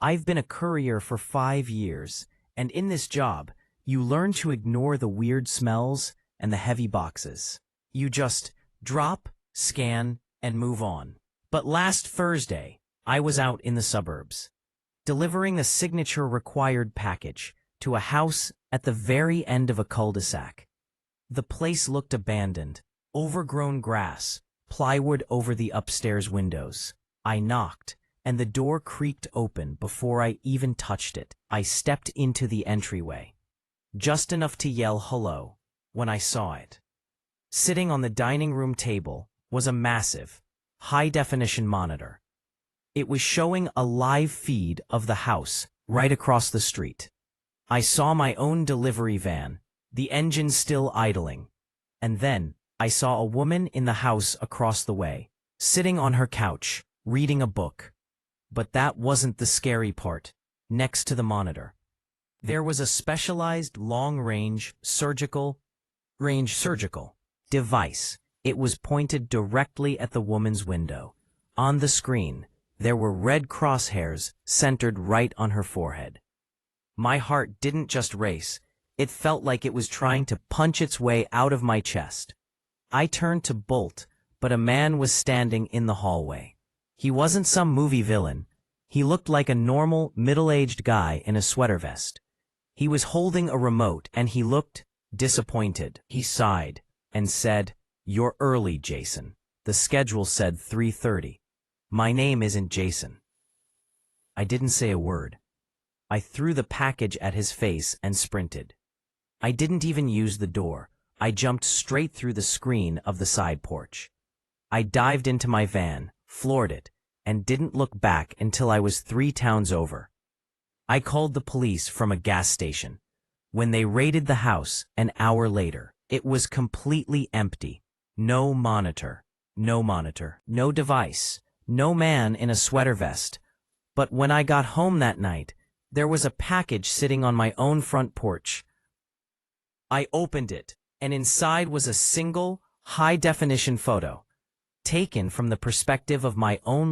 I've been a courier for 5 years, and in this job, you learn to ignore the weird smells and the heavy boxes. You just drop, scan, and move on. But last Thursday, I was out in the suburbs, delivering a signature required package to a house at the very end of a cul-de-sac. The place looked abandoned, overgrown grass, plywood over the upstairs windows. I knocked, and the door creaked open before I even touched it. I stepped into the entryway, just enough to yell hello when I saw it. Sitting on the dining room table was a massive, high-definition monitor. It was showing a live feed of the house right across the street. I saw my own delivery van, the engine still idling, and then I saw a woman in the house across the way, sitting on her couch, reading a book. But that wasn't the scary part. Next to the monitor, there was a specialized long-range surgical device. It was pointed directly at the woman's window. On the screen, there were red crosshairs centered right on her forehead. My heart didn't just race, it felt like it was trying to punch its way out of my chest. I turned to bolt, but a man was standing in the hallway. He wasn't some movie villain. He looked like a normal, middle-aged guy in a sweater vest. He was holding a remote and he looked disappointed. He sighed and said, "You're early, Jason. The schedule said 3:30. My name isn't Jason." I didn't say a word. I threw the package at his face and sprinted. I didn't even use the door. I jumped straight through the screen of the side porch. I dived into my van, floored it, and didn't look back until I was 3 towns over. I called the police from a gas station. When they raided the house an hour later, it was completely empty. No monitor, no device, no man in a sweater vest. But when I got home that night, there was a package sitting on my own front porch. I opened it, and inside was a single, high-definition photo, taken from the perspective of my own